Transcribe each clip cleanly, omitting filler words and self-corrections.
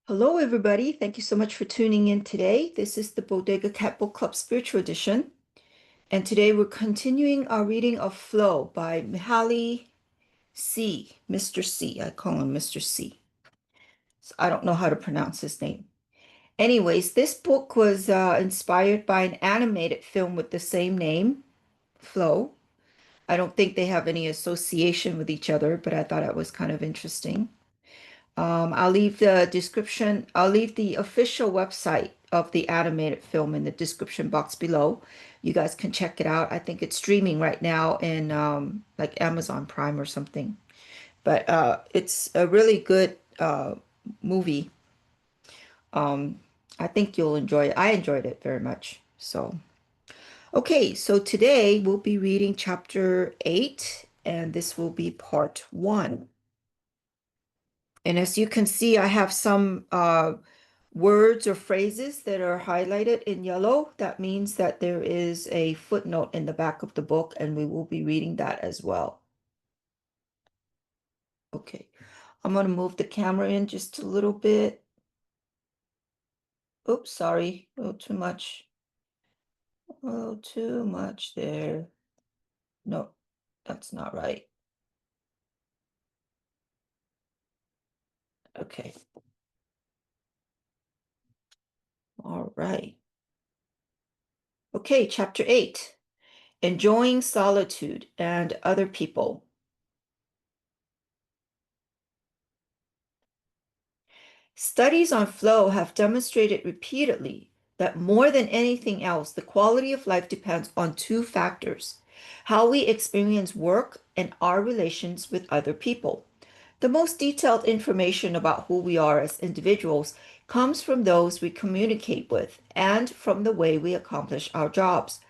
Hello, everybody. Thank you so much for tuning in today. This is the Bodega Cat Book Club Spiritual Edition. And today we're continuing our reading of Flow by Mihaly C. Mr. C. I call him Mr. C. So I don't know how to pronounce his name. Anyways, this book was inspired by an animated film with the same name, Flow. I don't think they have any association with each other, but I thought it was kind of interesting. I'll leave the description, I'll leave the official website of the animated film in the description box below. You guys can check it out. I think it's streaming right now in like Amazon Prime or something. But it's a really good movie. Um, I think you'll enjoy it. I enjoyed it very much. So, okay, so today we'll be reading chapter 8, and this will be part 1. And as you can see, I have some words or phrases that are highlighted in yellow. That means that there is a footnote in the back of the book, and we will be reading that as well. Okay, I'm going to move the camera in just a little bit. Oops, sorry, a little too much. A little too much there. No, that's not right. Okay, all right. Okay, chapter 8, enjoying solitude and other people. Studies on flow have demonstrated repeatedly that more than anything else, the quality of life depends on two factors: how we experience work and our relations with other people. The most detailed information about who we are as individuals comes from those we communicate with and from the way we accomplish our jobs.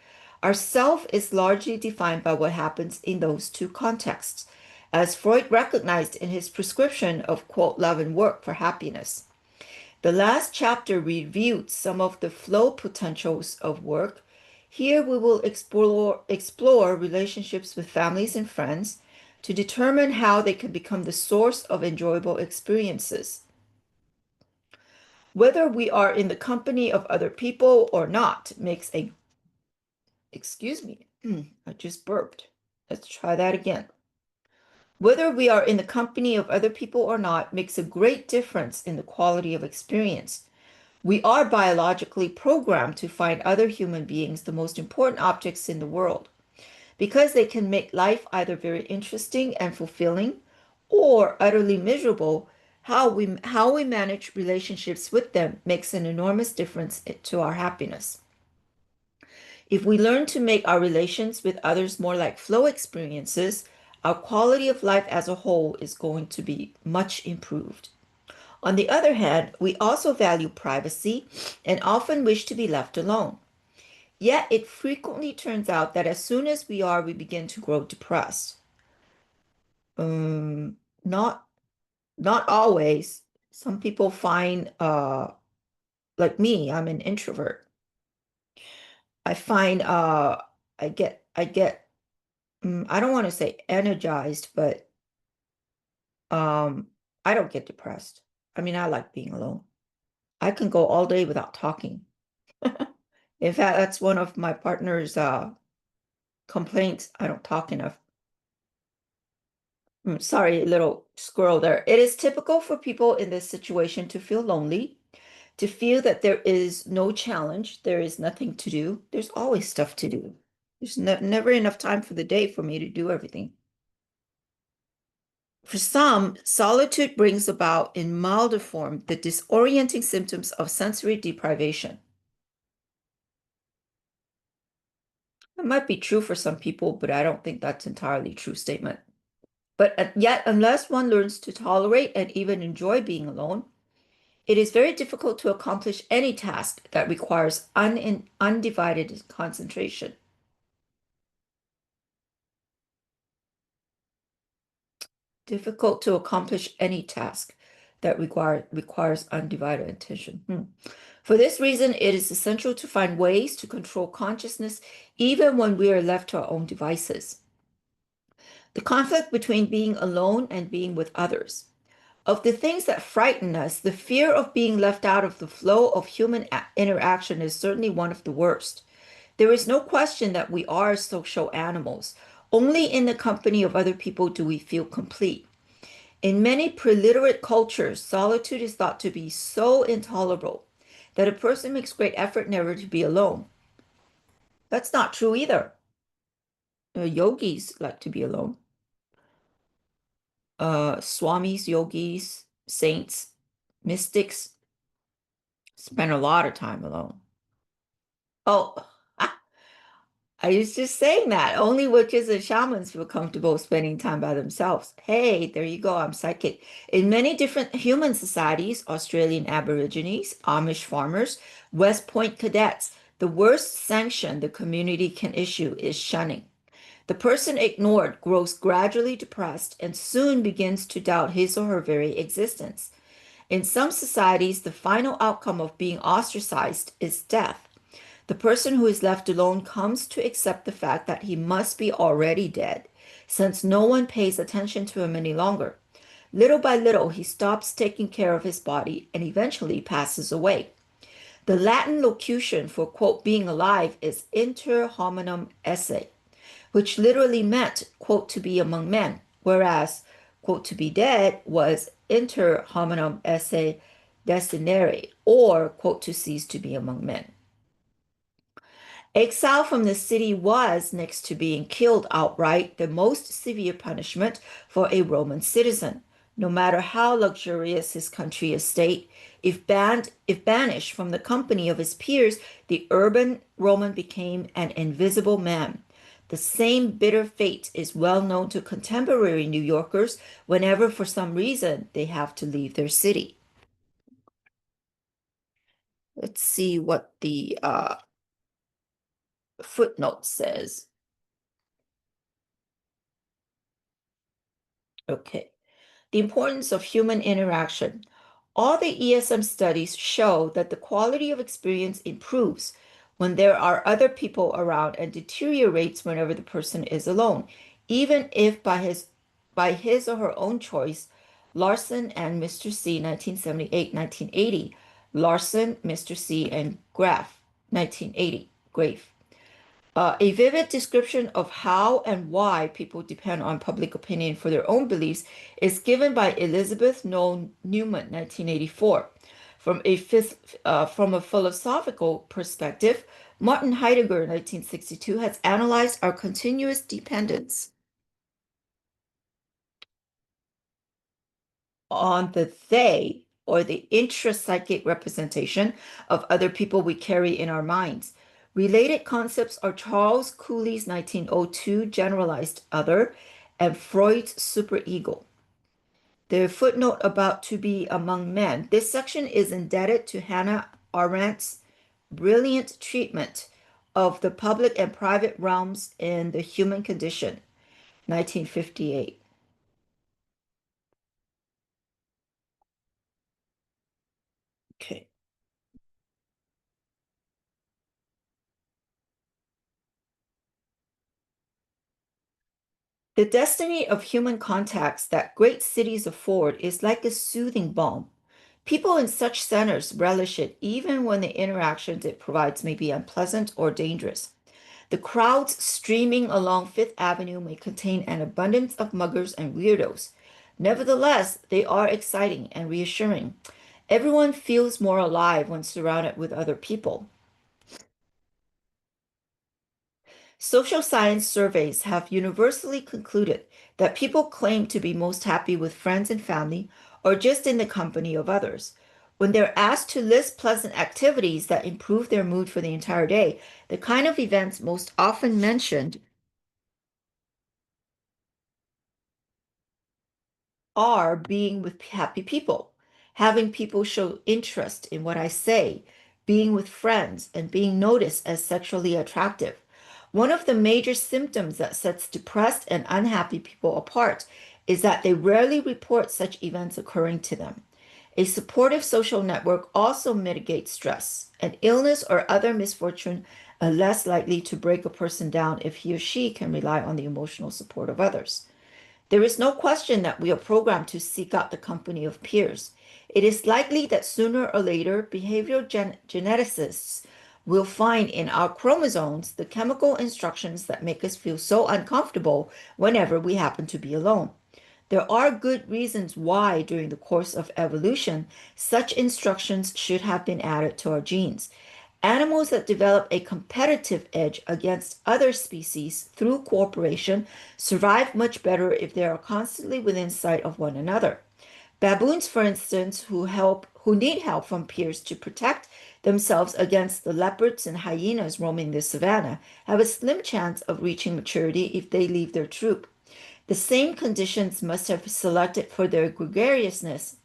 Our self is largely defined by what happens in those two contexts, as Freud recognized in his prescription of, quote, love and work for happiness. The last chapter reviewed some of the flow potentials of work. Here we will explore relationships with families and friends to determine how they can become the source of enjoyable experiences. Whether we are in the company of other people or not makes a, excuse me, I just burped. Let's try that again. Whether we are in the company of other people or not makes a great difference in the quality of experience. We are biologically programmed to find other human beings the most important objects in the world because they can make life either very interesting and fulfilling or utterly miserable. How we manage relationships with them makes an enormous difference to our happiness. If we learn to make our relations with others more like flow experiences, our quality of life as a whole is going to be much improved. On the other hand, we also value privacy and often wish to be left alone. Yet it frequently turns out that as soon as we begin to grow depressed. Um, not not always. Some people find like me, I'm an introvert. I find I get I don't want to say energized, but um I don't get depressed. I mean, I like being alone. I can go all day without talking. In fact, that's one of my partner's complaints. I don't talk enough. Sorry, little squirrel there. It is typical for people in this situation to feel lonely, to feel that there is no challenge, there is nothing to do. There's always stuff to do. There's never enough time for the day for me to do everything. For some, solitude brings about in milder form the disorienting symptoms of sensory deprivation. It might be true for some people, but I don't think that's entirely true statement. But yet, unless one learns to tolerate and even enjoy being alone, it is very difficult to accomplish any task that requires undivided concentration. Difficult to accomplish any task that requires undivided attention. For this reason, it is essential to find ways to control consciousness even when we are left to our own devices. The conflict between being alone and being with others. Of the things that frighten us, the fear of being left out of the flow of human interaction is certainly one of the worst. There is no question that we are social animals. Only in the company of other people do we feel complete. In many preliterate cultures, solitude is thought to be so intolerable that a person makes great effort never to be alone. That's not true either. Yogis like to be alone. Swamis, yogis, saints, mystics spend a lot of time alone. Oh, I was just saying that. Only witches and shamans feel comfortable spending time by themselves. Hey, there you go. I'm psychic. In many different human societies, Australian Aborigines, Amish farmers, West Point cadets, the worst sanction the community can issue is shunning. The person ignored grows gradually depressed and soon begins to doubt his or her very existence. In some societies, the final outcome of being ostracized is death. The person who is left alone comes to accept the fact that he must be already dead, since no one pays attention to him any longer. Little by little, he stops taking care of his body and eventually passes away. The Latin locution for, quote, being alive is inter hominum esse, which literally meant, quote, to be among men, whereas, quote, to be dead was inter hominum esse destinere, or, quote, to cease to be among men. Exile from the city was, next to being killed outright, the most severe punishment for a Roman citizen. No matter how luxurious his country estate, if banished from the company of his peers, the urban Roman became an invisible man. The same bitter fate is well known to contemporary New Yorkers whenever, for some reason, they have to leave their city. Let's see what the footnote says. Okay. The importance of human interaction. All the ESM studies show that the quality of experience improves when there are other people around and deteriorates whenever the person is alone, even if by his or her own choice. Larson and Mr. C, 1978-1980. Larson, Mr. C, and Graf, 1980. Grave. A vivid description of how and why people depend on public opinion for their own beliefs is given by Elizabeth Noel Newman, 1984. From a philosophical perspective, Martin Heidegger, 1962, has analyzed our continuous dependence on the they or the intrapsychic representation of other people we carry in our minds. Related concepts are Charles Cooley's 1902 generalized other and Freud's superego. The footnote about to be among men. This section is indebted to Hannah Arendt's brilliant treatment of the public and private realms in The Human Condition, 1958. Okay. The destiny of human contacts that great cities afford is like a soothing balm. People in such centers relish it even when the interactions it provides may be unpleasant or dangerous. The crowds streaming along Fifth Avenue may contain an abundance of muggers and weirdos. Nevertheless, they are exciting and reassuring. Everyone feels more alive when surrounded with other people. Social science surveys have universally concluded that people claim to be most happy with friends and family or just in the company of others. When they're asked to list pleasant activities that improve their mood for the entire day, the kind of events most often mentioned are being with happy people, having people show interest in what I say, being with friends, and being noticed as sexually attractive. One of the major symptoms that sets depressed and unhappy people apart is that they rarely report such events occurring to them. A supportive social network also mitigates stress. An illness or other misfortune are less likely to break a person down if he or she can rely on the emotional support of others. There is no question that we are programmed to seek out the company of peers. It is likely that sooner or later, behavioral geneticists will find in our chromosomes the chemical instructions that make us feel so uncomfortable whenever we happen to be alone. There are good reasons why, during the course of evolution, such instructions should have been added to our genes. Animals that develop a competitive edge against other species through cooperation survive much better if they are constantly within sight of one another. Baboons, for instance, who need help from peers to protect themselves against the leopards and hyenas roaming the savannah, have a slim chance of reaching maturity if they leave their troop. The same conditions must have selected for their gregariousness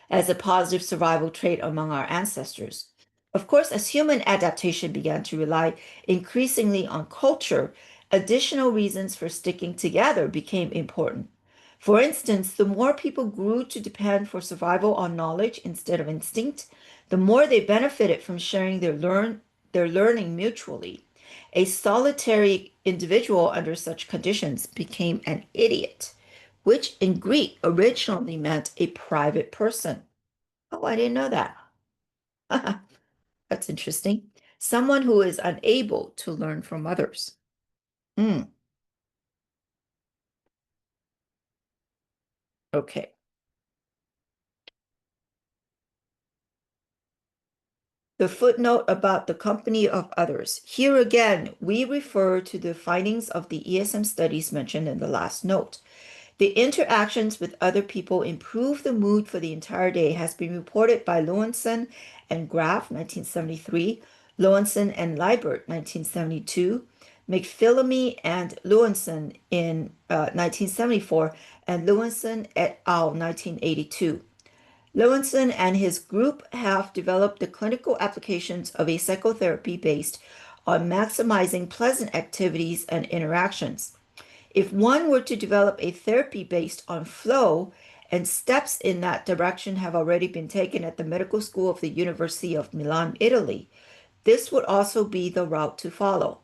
as a positive survival trait among our ancestors. Of course, as human adaptation began to rely increasingly on culture, additional reasons for sticking together became important. For instance, the more people grew to depend for survival on knowledge instead of instinct, the more they benefited from sharing their learning mutually. A solitary individual under such conditions became an idiot, which in Greek originally meant a private person. Oh, I didn't know that. That's interesting. Someone who is unable to learn from others. Mm, okay. The footnote about the company of others. Here again, we refer to the findings of the ESM studies mentioned in the last note. The interactions with other people improve the mood for the entire day has been reported by Lewinson and Graf, 1973, Lewinson and Liebert, 1972, McPhillamy and Lewinson in 1974, and Lewinson et al. 1982. Lewinson and his group have developed the clinical applications of a psychotherapy based on maximizing pleasant activities and interactions. If one were to develop a therapy based on flow, and steps in that direction have already been taken at the medical school of the University of Milan, Italy, this would also be the route to follow.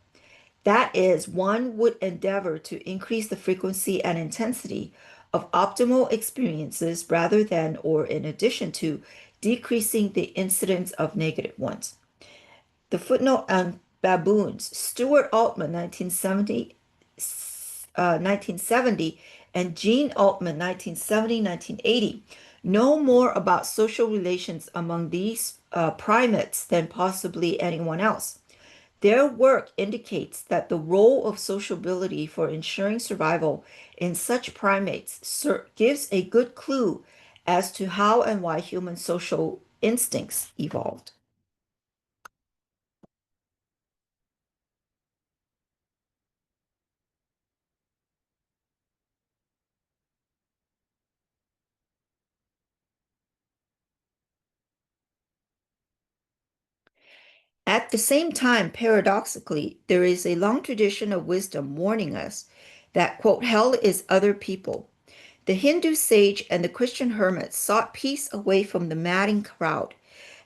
That is, one would endeavor to increase the frequency and intensity of optimal experiences rather than, or in addition to, decreasing the incidence of negative ones. The footnote on baboons, Stuart Altman, 1970, and Gene Altman, 1970-1980, know more about social relations among these primates than possibly anyone else. Their work indicates that the role of sociability for ensuring survival in such primates gives a good clue as to how and why human social instincts evolved. At the same time, paradoxically, there is a long tradition of wisdom warning us that, quote, hell is other people. The Hindu sage and the Christian hermit sought peace away from the madding crowd.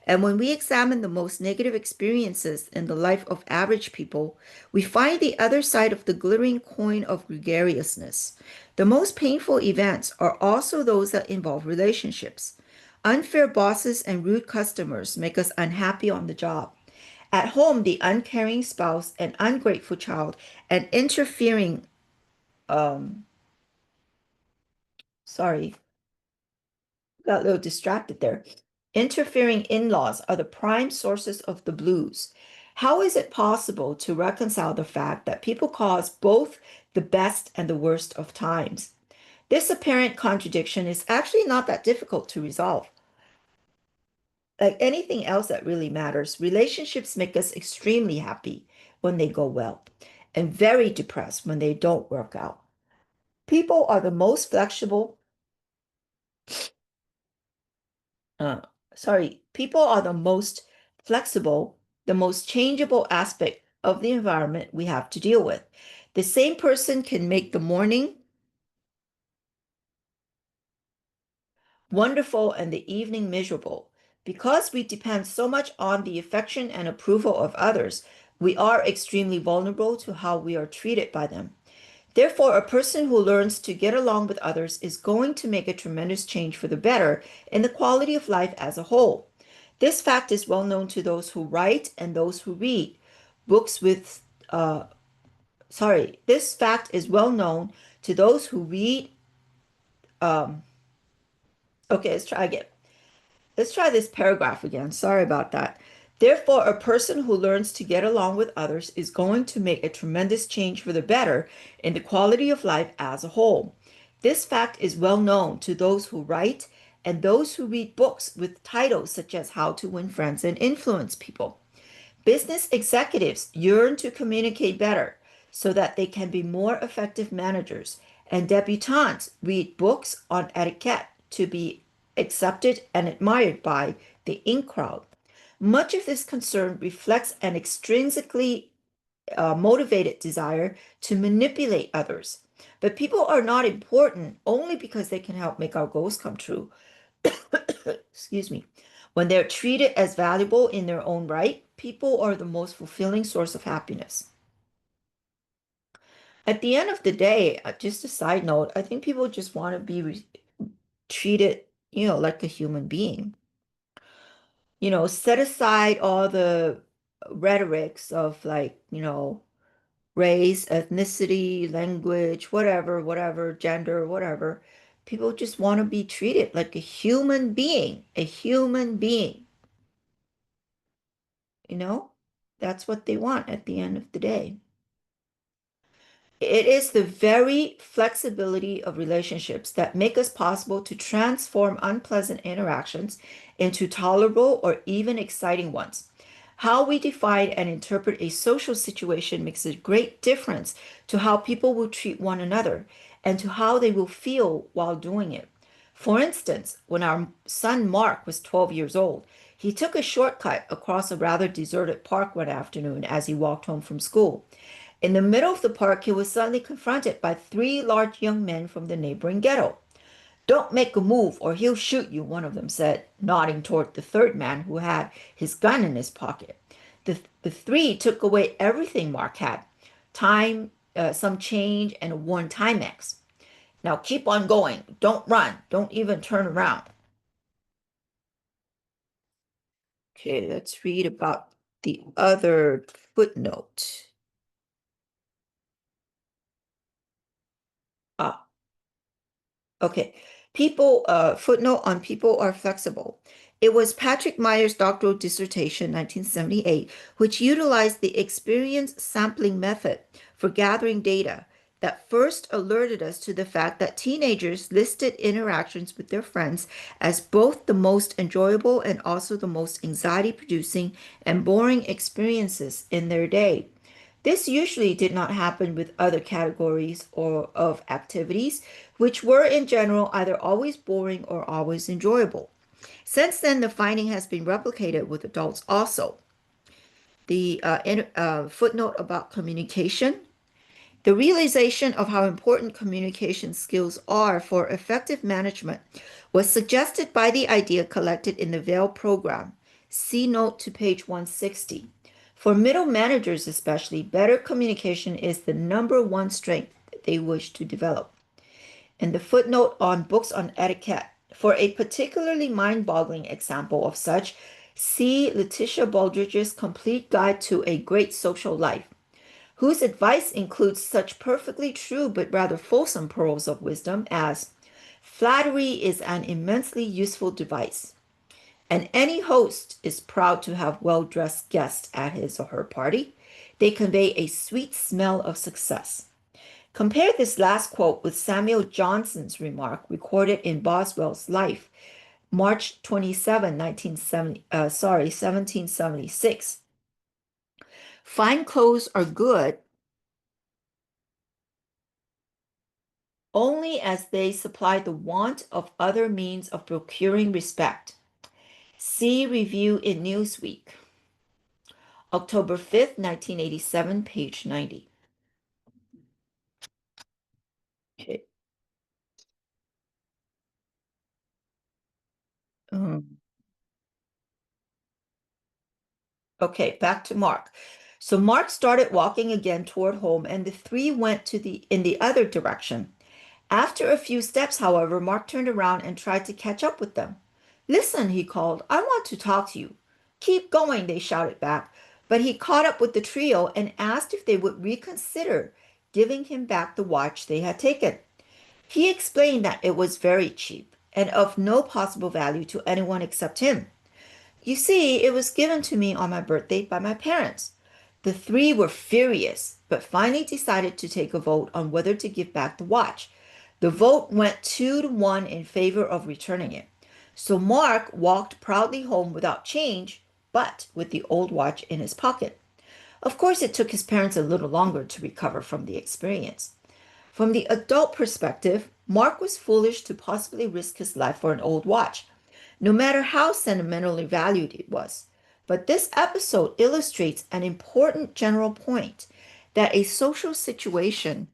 And when we examine the most negative experiences in the life of average people, we find the other side of the glittering coin of gregariousness. The most painful events are also those that involve relationships. Unfair bosses and rude customers make us unhappy on the job. At home, the uncaring spouse, an ungrateful child, and interfering, um, sorry, got a little distracted there. Interfering in-laws are the prime sources of the blues. How is it possible to reconcile the fact that people cause both the best and the worst of times? This apparent contradiction is actually not that difficult to resolve. Like anything else that really matters, relationships make us extremely happy when they go well and very depressed when they don't work out. People are the most flexible, uh, people are the most flexible, the most changeable aspect of the environment we have to deal with. The same person can make the morning wonderful and the evening miserable. Because we depend so much on the affection and approval of others, we are extremely vulnerable to how we are treated by them. Therefore, a person who learns to get along with others is going to make a tremendous change for the better in the quality of life as a whole. This fact is well known to those who write and those who read books with, this fact is well known to those who read, um, okay, let's try again. Let's try this paragraph again. Sorry about that. Therefore, a person who learns to get along with others is going to make a tremendous change for the better in the quality of life as a whole. This fact is well known to those who write and those who read books with titles such as How to Win Friends and Influence People. Business executives yearn to communicate better so that they can be more effective managers, and debutantes read books on etiquette to be accepted and admired by the in crowd. Much of this concern reflects an extrinsically motivated desire to manipulate others. But people are not important only because they can help make our goals come true. Excuse me. When they're treated as valuable in their own right, people are the most fulfilling source of happiness. At the end of the day, just a side note, I think people just want to be treated, like a human being. Set aside all the rhetorics of like, race, ethnicity, language, whatever, gender, whatever. People just want to be treated like a human being, you know? That's what they want at the end of the day. It is the very flexibility of relationships that make us possible to transform unpleasant interactions into tolerable or even exciting ones. How we define and interpret a social situation makes a great difference to how people will treat one another and to how they will feel while doing it. For instance, when our son Mark was 12 years old, he took a shortcut across a rather deserted park one afternoon as he walked home from school. In the middle of the park, he was suddenly confronted by three large young men from the neighboring ghetto. Don't make a move or he'll shoot you, one of them said, nodding toward the third man who had his gun in his pocket. The three took away everything Mark had: time, some change, and a worn Timex. Now keep on going. Don't run. Don't even turn around. Okay, let's read about the other footnote. Ah, okay. Footnote on people are flexible. It was Patrick Meyer's doctoral dissertation, 1978, which utilized the experience sampling method for gathering data that first alerted us to the fact that teenagers listed interactions with their friends as both the most enjoyable and also the most anxiety-producing and boring experiences in their day. This usually did not happen with other categories or of activities, which were in general either always boring or always enjoyable. Since then, the finding has been replicated with adults also. The footnote about communication. The realization of how important communication skills are for effective management was suggested by the idea collected in the Vail program. See note to page 160. For middle managers especially, better communication is the number one strength they wish to develop. And the footnote on books on etiquette. For a particularly mind-boggling example of such, see Letitia Baldridge's Complete Guide to a Great Social Life, whose advice includes such perfectly true but rather fulsome pearls of wisdom as flattery is an immensely useful device, and any host is proud to have well-dressed guests at his or her party. They convey a sweet smell of success. Compare this last quote with Samuel Johnson's remark recorded in Boswell's Life, March 27, 1776. Fine clothes are good only as they supply the want of other means of procuring respect. See review in Newsweek, October 5th, 1987, page 90. Okay. Um, okay, back to Mark. So Mark started walking again toward home, and the three went in the other direction. After a few steps, however, Mark turned around and tried to catch up with them. Listen, he called, I want to talk to you. Keep going, they shouted back. But he caught up with the trio and asked if they would reconsider giving him back the watch they had taken. He explained that it was very cheap and of no possible value to anyone except him. You see, it was given to me on my birthday by my parents. The three were furious, but finally decided to take a vote on whether to give back the watch. The vote went 2 to 1 in favor of returning it. So Mark walked proudly home without change, but with the old watch in his pocket. Of course, it took his parents a little longer to recover from the experience. From the adult perspective, Mark was foolish to possibly risk his life for an old watch, no matter how sentimentally valued it was. But this episode illustrates an important general point that a social situation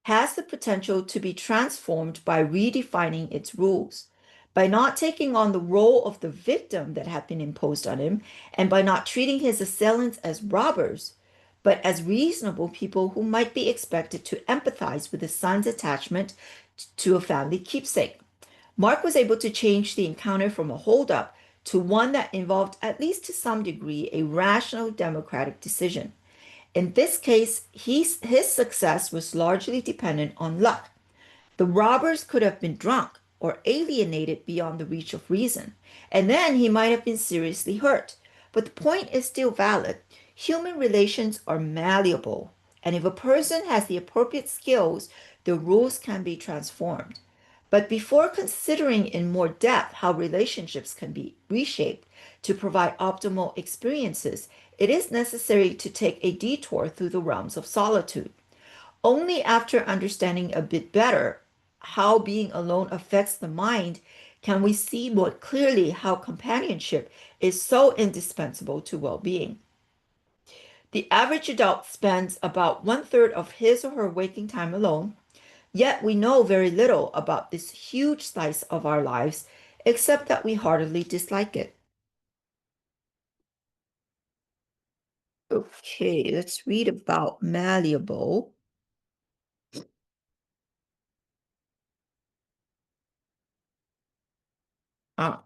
has the potential to be transformed by redefining its rules. By not taking on the role of the victim that had been imposed on him, and by not treating his assailants as robbers, but as reasonable people who might be expected to empathize with his son's attachment to a family keepsake. Mark was able to change the encounter from a holdup to one that involved, at least to some degree, a rational democratic decision. In this case, his success was largely dependent on luck. The robbers could have been drunk or alienated beyond the reach of reason, and then he might have been seriously hurt. But the point is still valid. Human relations are malleable, and if a person has the appropriate skills, the rules can be transformed. But before considering in more depth how relationships can be reshaped to provide optimal experiences, it is necessary to take a detour through the realms of solitude. Only after understanding a bit better how being alone affects the mind can we see more clearly how companionship is so indispensable to well being. The average adult spends about 1/3 of his or her waking time alone, yet we know very little about this huge slice of our lives, except that we heartily dislike it. Okay, let's read about malleable. Ah,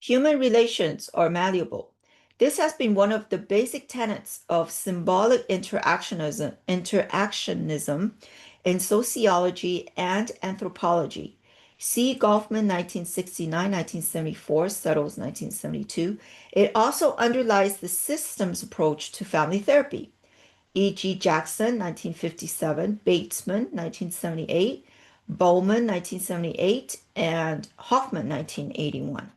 Human relations are malleable. This has been one of the basic tenets of symbolic interactionism in sociology and anthropology. See Goffman 1969, 1974, Settles 1972. It also underlies the systems approach to family therapy. E.G. Jackson 1957, Batesman 1978, Bowman 1978, and Hoffman 1981.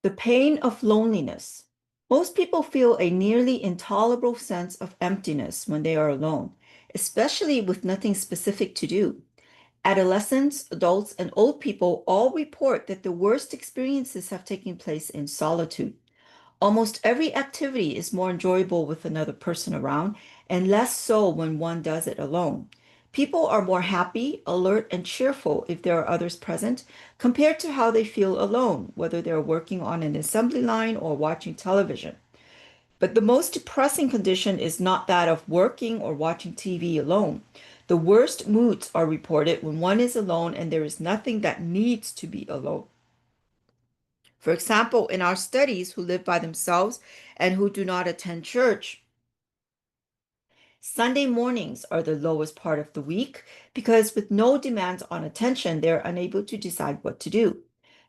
The pain of loneliness. Most people feel a nearly intolerable sense of emptiness when they are alone, especially with nothing specific to do. Adolescents, adults, and old people all report that the worst experiences have taken place in solitude. Almost every activity is more enjoyable with another person around, and less so when one does it alone. People are more happy, alert, and cheerful if there are others present compared to how they feel alone, whether they're working on an assembly line or watching television. But the most depressing condition is not that of working or watching TV alone. The worst moods are reported when one is alone and there is nothing that needs to be alone. For example, in our studies, who live by themselves and who do not attend church, Sunday mornings are the lowest part of the week because, with no demands on attention, they're unable to decide what to do.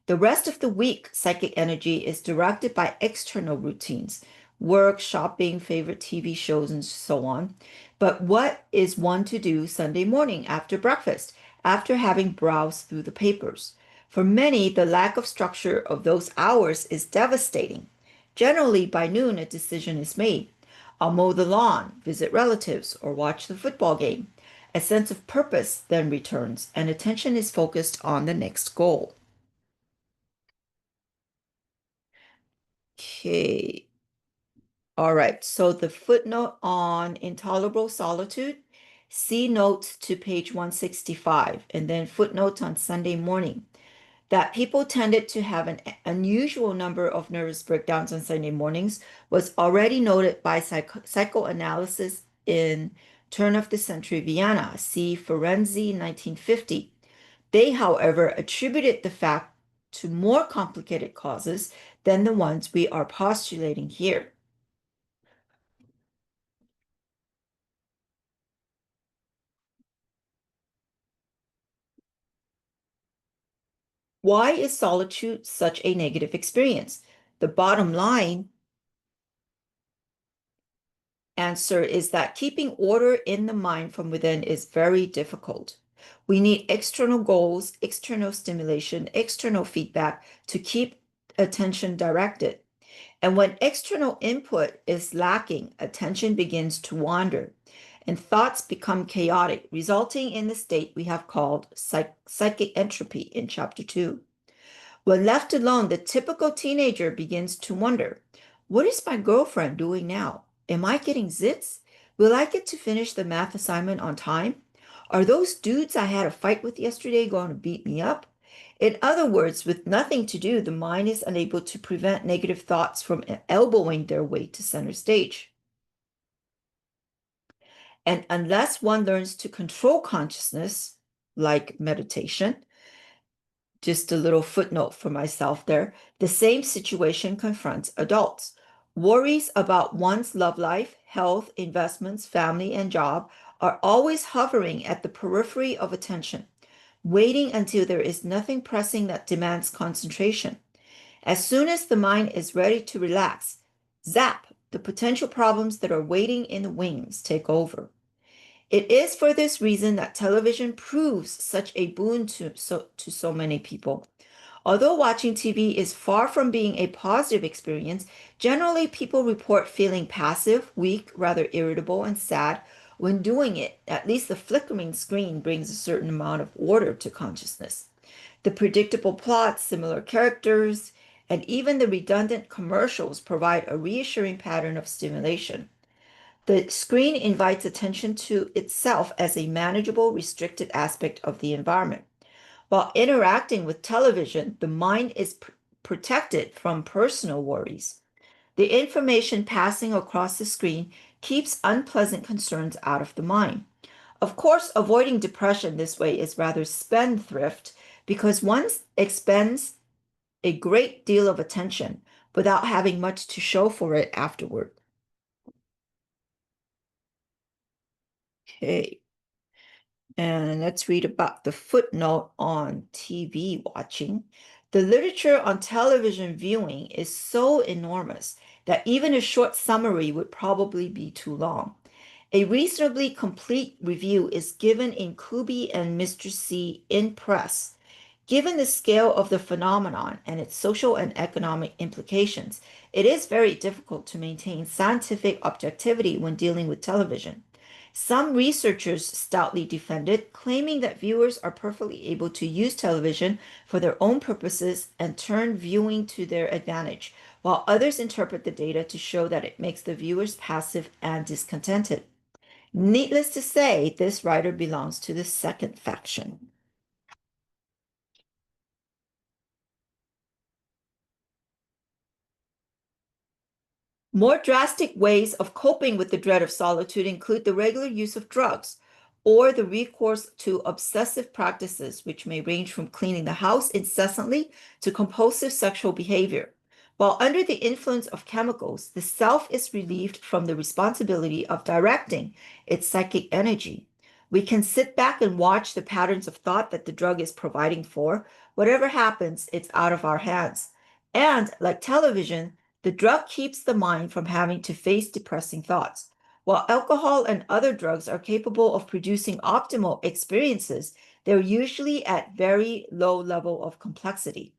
The rest of the week, psychic energy is directed by external routines, work, shopping, favorite TV shows, and so on. But what is one to do Sunday morning after breakfast, after having browsed through the papers? For many, the lack of structure of those hours is devastating. Generally, by noon, a decision is made. I'll mow the lawn, visit relatives, or watch the football game. A sense of purpose then returns, and attention is focused on the next goal. Okay. All right. So the footnote on intolerable solitude, see notes to page 165, and then footnotes on Sunday morning. That people tended to have an unusual number of nervous breakdowns on Sunday mornings was already noted by psychoanalysis in turn of the century Vienna, see Ferenczi 1950. They, however, attributed the fact to more complicated causes than the ones we are postulating here. Why is solitude such a negative experience? The bottom line answer is that keeping order in the mind from within is very difficult. We need external goals, external stimulation, external feedback to keep attention directed. And when external input is lacking, attention begins to wander and thoughts become chaotic, resulting in the state we have called psychic entropy in chapter 2. When left alone, the typical teenager begins to wonder, what is my girlfriend doing now? Am I getting zits? Will I get to finish the math assignment on time? Are those dudes I had a fight with yesterday going to beat me up? In other words, with nothing to do, the mind is unable to prevent negative thoughts from elbowing their way to center stage. And unless one learns to control consciousness, like meditation, just a little footnote for myself there. The same situation confronts adults. Worries about one's love life, health, investments, family, and job are always hovering at the periphery of attention, waiting until there is nothing pressing that demands concentration. As soon as the mind is ready to relax, zap, the potential problems that are waiting in the wings take over. It is for this reason that television proves such a boon to so many people. Although watching TV is far from being a positive experience, generally people report feeling passive, weak, rather irritable, and sad when doing it. At least the flickering screen brings a certain amount of order to consciousness. The predictable plots, similar characters, and even the redundant commercials provide a reassuring pattern of stimulation. The screen invites attention to itself as a manageable, restricted aspect of the environment. While interacting with television, the mind is protected from personal worries. The information passing across the screen keeps unpleasant concerns out of the mind. Of course, avoiding depression this way is rather spendthrift because one expends a great deal of attention without having much to show for it afterward. Okay. And let's read about the footnote on TV watching. The literature on television viewing is so enormous that even a short summary would probably be too long. A reasonably complete review is given in Kubi and Mr. C in Press. Given the scale of the phenomenon and its social and economic implications, it is very difficult to maintain scientific objectivity when dealing with television. Some researchers stoutly defend it, claiming that viewers are perfectly able to use television for their own purposes and turn viewing to their advantage, while others interpret the data to show that it makes the viewers passive and discontented. Needless to say, this writer belongs to the second faction. More drastic ways of coping with the dread of solitude include the regular use of drugs or the recourse to obsessive practices, which may range from cleaning the house incessantly to compulsive sexual behavior. While under the influence of chemicals, the self is relieved from the responsibility of directing its psychic energy. We can sit back and watch the patterns of thought that the drug is providing for. Whatever happens, it's out of our hands. And like television, the drug keeps the mind from having to face depressing thoughts. While alcohol and other drugs are capable of producing optimal experiences, they're usually at very low level of complexity.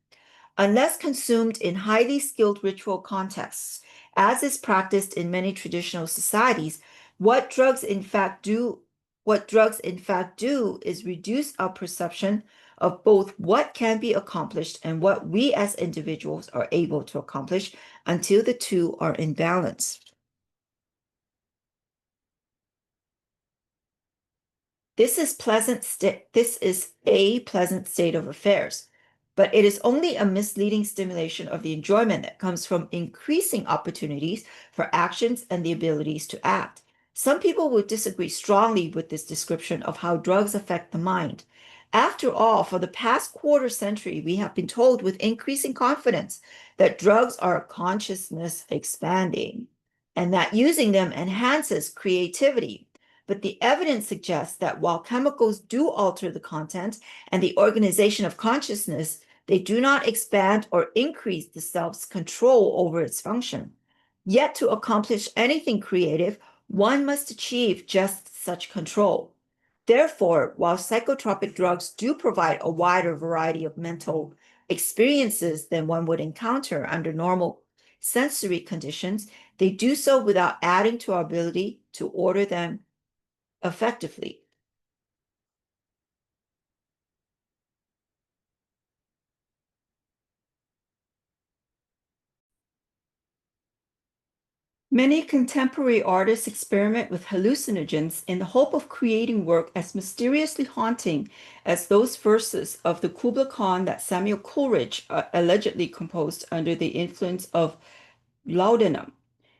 Unless consumed in highly skilled ritual contexts, as is practiced in many traditional societies, what drugs in fact do, what drugs in fact do is reduce our perception of both what can be accomplished and what we as individuals are able to accomplish until the two are in balance. This is a pleasant state of affairs, but it is only a misleading stimulation of the enjoyment that comes from increasing opportunities for actions and the abilities to act. Some people will disagree strongly with this description of how drugs affect the mind. After all, for the past quarter century, we have been told with increasing confidence that drugs are consciousness expanding and that using them enhances creativity. But the evidence suggests that while chemicals do alter the content and the organization of consciousness, they do not expand or increase the self's control over its function. Yet to accomplish anything creative, one must achieve just such control. Therefore, while psychotropic drugs do provide a wider variety of mental experiences than one would encounter under normal sensory conditions, they do so without adding to our ability to order them effectively. Many contemporary artists experiment with hallucinogens in the hope of creating work as mysteriously haunting as those verses of the Kubla Khan that Samuel Coleridge allegedly composed under the influence of laudanum.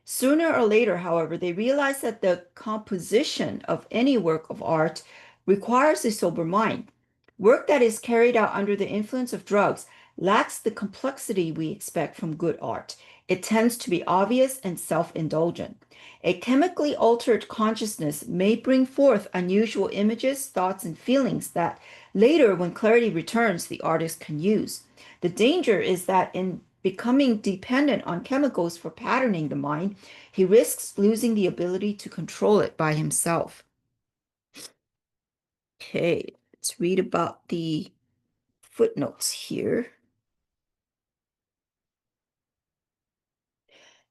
Sooner or later, however, they realize that the composition of any work of art requires a sober mind. Work that is carried out under the influence of drugs lacks the complexity we expect from good art. It tends to be obvious and self-indulgent. A chemically altered consciousness may bring forth unusual images, thoughts, and feelings that later, when clarity returns, the artist can use. The danger is that in becoming dependent on chemicals for patterning the mind, he risks losing the ability to control it by himself. Okay, let's read about the footnotes here.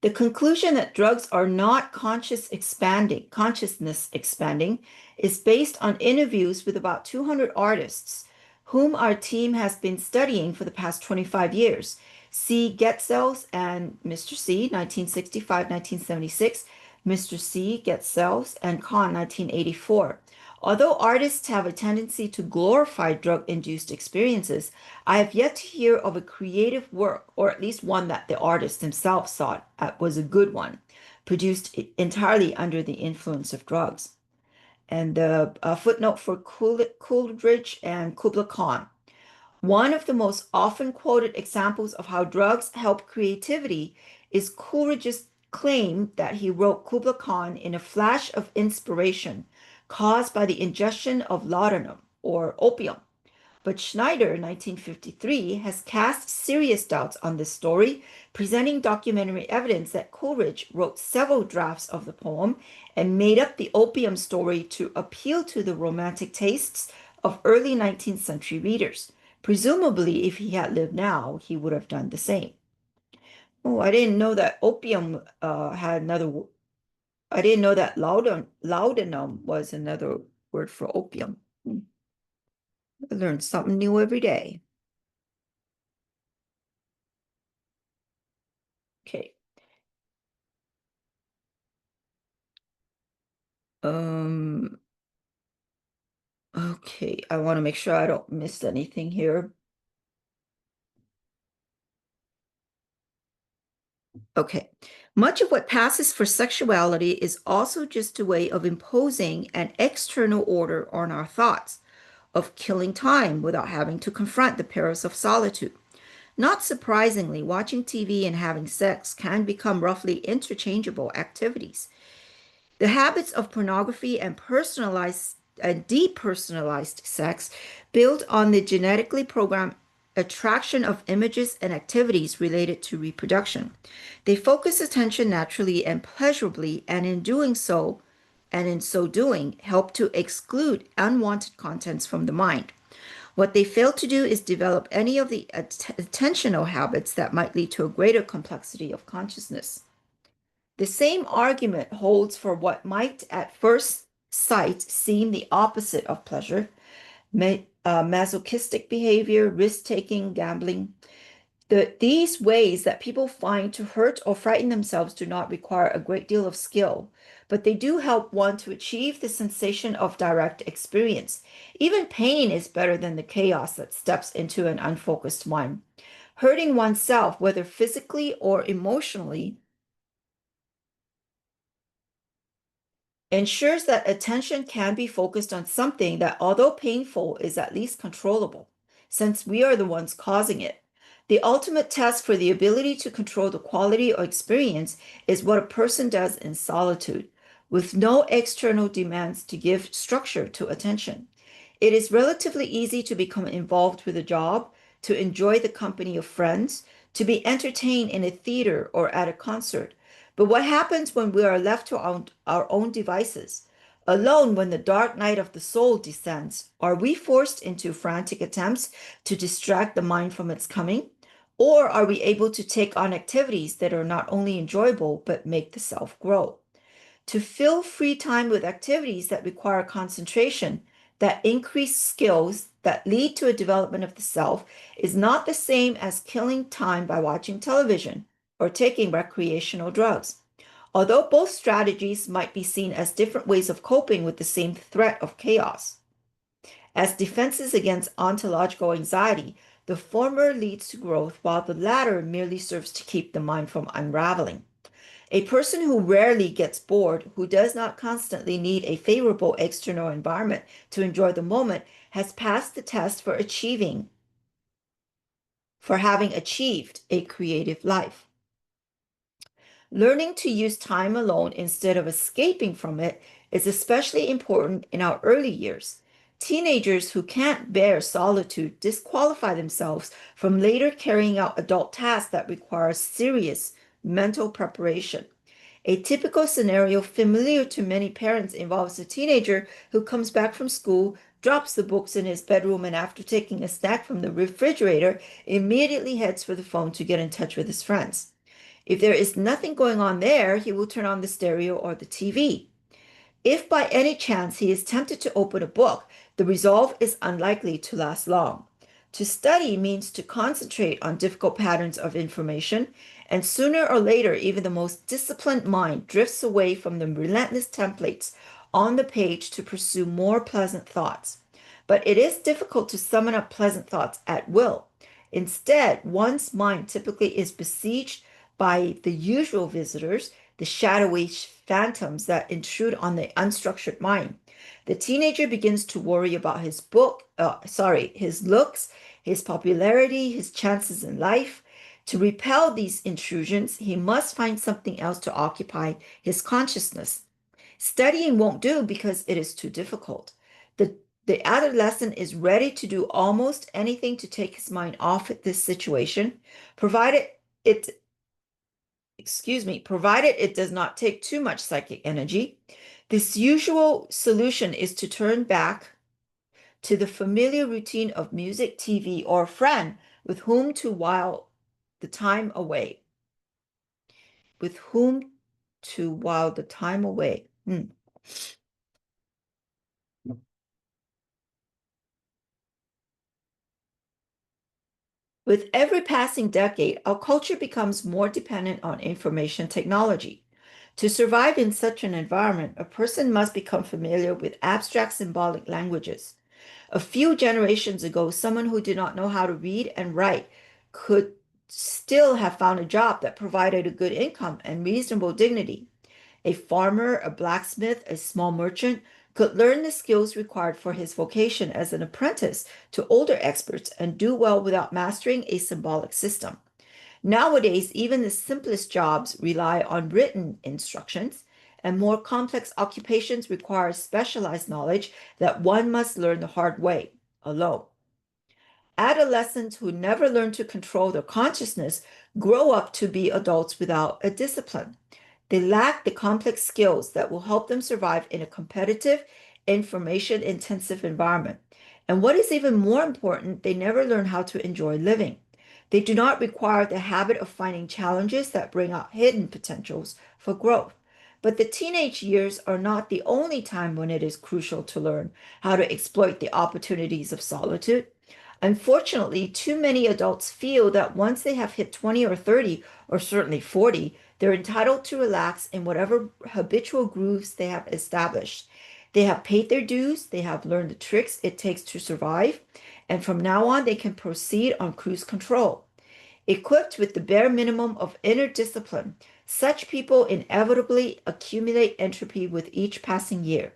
The conclusion that drugs are not consciousness expanding is based on interviews with about 200 artists whom our team has been studying for the past 25 years. C. Getzels and Mr. C, 1965-1976, Mr. C, Getzels, and Kahn, 1984. Although artists have a tendency to glorify drug-induced experiences, I have yet to hear of a creative work, or at least one that the artist himself thought was a good one, produced entirely under the influence of drugs. And the footnote for Coleridge and Kubla Khan. One of the most often quoted examples of how drugs help creativity is Coleridge's claim that he wrote Kubla Khan in a flash of inspiration caused by the ingestion of laudanum or opium. But Schneider, 1953, has cast serious doubts on this story, presenting documentary evidence that Coleridge wrote several drafts of the poem and made up the opium story to appeal to the romantic tastes of early 19th century readers. Presumably, if he had lived now, he would have done the same. Oh, I didn't know that opium had another. I didn't know that laudanum was another word for opium. I learn something new every day. Okay. Um, okay, I want to make sure I don't miss anything here. Okay. Much of what passes for sexuality is also just a way of imposing an external order on our thoughts, of killing time without having to confront the perils of solitude. Not surprisingly, watching TV and having sex can become roughly interchangeable activities. The habits of pornography and personalized and depersonalized sex build on the genetically programmed attraction of images and activities related to reproduction. They focus attention naturally and pleasurably, and in so doing, help to exclude unwanted contents from the mind. What they fail to do is develop any of the attentional habits that might lead to a greater complexity of consciousness. The same argument holds for what might at first sight seem the opposite of pleasure, masochistic behavior, risk-taking, gambling. These ways that people find to hurt or frighten themselves do not require a great deal of skill, but they do help one to achieve the sensation of direct experience. Even pain is better than the chaos that steps into an unfocused mind. Hurting oneself, whether physically or emotionally, ensures that attention can be focused on something that, although painful, is at least controllable, since we are the ones causing it. The ultimate test for the ability to control the quality or experience is what a person does in solitude, with no external demands to give structure to attention. It is relatively easy to become involved with a job, to enjoy the company of friends, to be entertained in a theater or at a concert. But what happens when we are left to our own devices? Alone when the dark night of the soul descends, are we forced into frantic attempts to distract the mind from its coming? Or are we able to take on activities that are not only enjoyable but make the self grow? To fill free time with activities that require concentration, that increase skills, that lead to a development of the self, is not the same as killing time by watching television or taking recreational drugs. Although both strategies might be seen as different ways of coping with the same threat of chaos. As defenses against ontological anxiety, the former leads to growth while the latter merely serves to keep the mind from unraveling. A person who rarely gets bored, who does not constantly need a favorable external environment to enjoy the moment, has passed the test for having achieved a creative life. Learning to use time alone instead of escaping from it is especially important in our early years. Teenagers who can't bear solitude disqualify themselves from later carrying out adult tasks that require serious mental preparation. A typical scenario familiar to many parents involves a teenager who comes back from school, drops the books in his bedroom, and after taking a snack from the refrigerator, immediately heads for the phone to get in touch with his friends. If there is nothing going on there, he will turn on the stereo or the TV. If by any chance he is tempted to open a book, the resolve is unlikely to last long. To study means to concentrate on difficult patterns of information, and sooner or later, even the most disciplined mind drifts away from the relentless templates on the page to pursue more pleasant thoughts. But it is difficult to summon up pleasant thoughts at will. Instead, one's mind typically is besieged by the usual visitors, the shadowy phantoms that intrude on the unstructured mind. The teenager begins to worry about his looks, his popularity, his chances in life. To repel these intrusions, he must find something else to occupy his consciousness. Studying won't do because it is too difficult. The, the adolescent is ready to do almost anything to take his mind off this situation, provided it provided it does not take too much psychic energy. This usual solution is to turn back to the familiar routine of music, TV, or a friend with whom to while the time away. With whom to while the time away. With every passing decade, our culture becomes more dependent on information technology. To survive in such an environment, a person must become familiar with abstract symbolic languages. A few generations ago, someone who did not know how to read and write could still have found a job that provided a good income and reasonable dignity. A farmer, a blacksmith, a small merchant could learn the skills required for his vocation as an apprentice to older experts and do well without mastering a symbolic system. Nowadays, even the simplest jobs rely on written instructions, and more complex occupations require specialized knowledge that one must learn the hard way, alone. Adolescents who never learn to control their consciousness grow up to be adults without a discipline. They lack the complex skills that will help them survive in a competitive, information-intensive environment. And what is even more important, they never learn how to enjoy living. They do not require the habit of finding challenges that bring out hidden potentials for growth. But the teenage years are not the only time when it is crucial to learn how to exploit the opportunities of solitude. Unfortunately, too many adults feel that once they have hit 20 or 30, or certainly 40, they're entitled to relax in whatever habitual grooves they have established. They have paid their dues, they have learned the tricks it takes to survive, and from now on, they can proceed on cruise control. Equipped with the bare minimum of inner discipline, such people inevitably accumulate entropy with each passing year.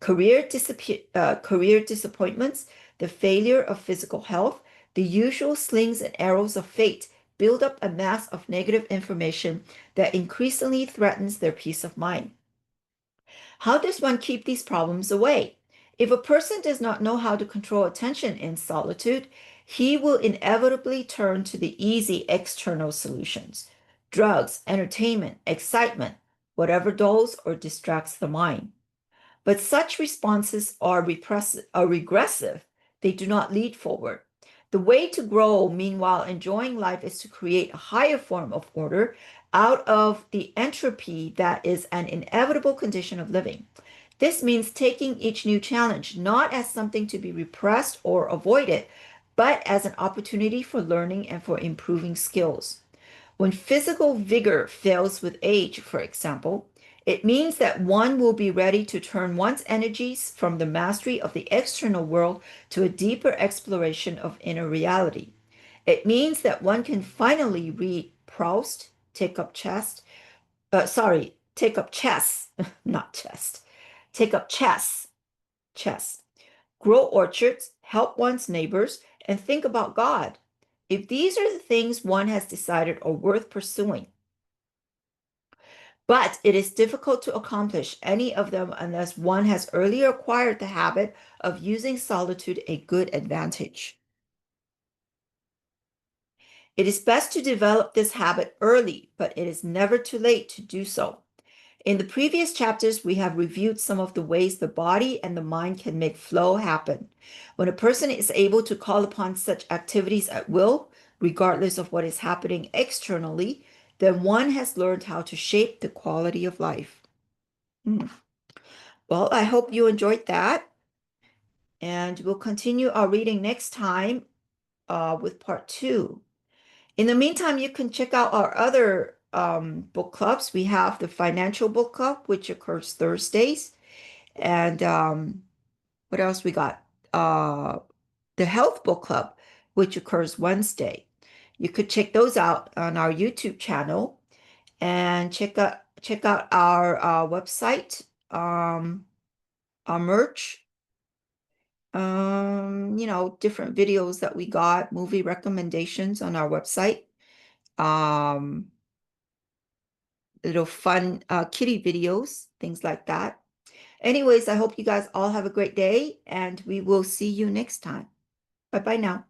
Career disappointments, the failure of physical health, the usual slings and arrows of fate build up a mass of negative information that increasingly threatens their peace of mind. How does one keep these problems away? If a person does not know how to control attention in solitude, he will inevitably turn to the easy external solutions: drugs, entertainment, excitement, whatever dulls or distracts the mind. But such responses are regressive. They do not lead forward. The way to grow, meanwhile, enjoying life is to create a higher form of order out of the entropy that is an inevitable condition of living. This means taking each new challenge not as something to be repressed or avoided, but as an opportunity for learning and for improving skills. When physical vigor fails with age, for example, it means that one will be ready to turn one's energies from the mastery of the external world to a deeper exploration of inner reality. It means that one can finally read Proust, take up chess, not chest, take up chess, grow orchards, help one's neighbors, and think about God. If these are the things one has decided are worth pursuing, but it is difficult to accomplish any of them unless one has earlier acquired the habit of using solitude a good advantage. It is best to develop this habit early, but it is never too late to do so. In the previous chapters, we have reviewed some of the ways the body and the mind can make flow happen. When a person is able to call upon such activities at will, regardless of what is happening externally, then one has learned how to shape the quality of life. Well, I hope you enjoyed that. And we'll continue our reading next time with part 2. In the meantime, you can check out our other book clubs. We have the Financial Book Club, which occurs Thursdays. And what else we got? The Health Book Club, which occurs Wednesday. You could check those out on our YouTube channel and check out our website, our merch, different videos that we got, movie recommendations on our website, um, little fun kitty videos, things like that. Anyways, I hope you guys all have a great day, and we will see you next time. Bye bye now.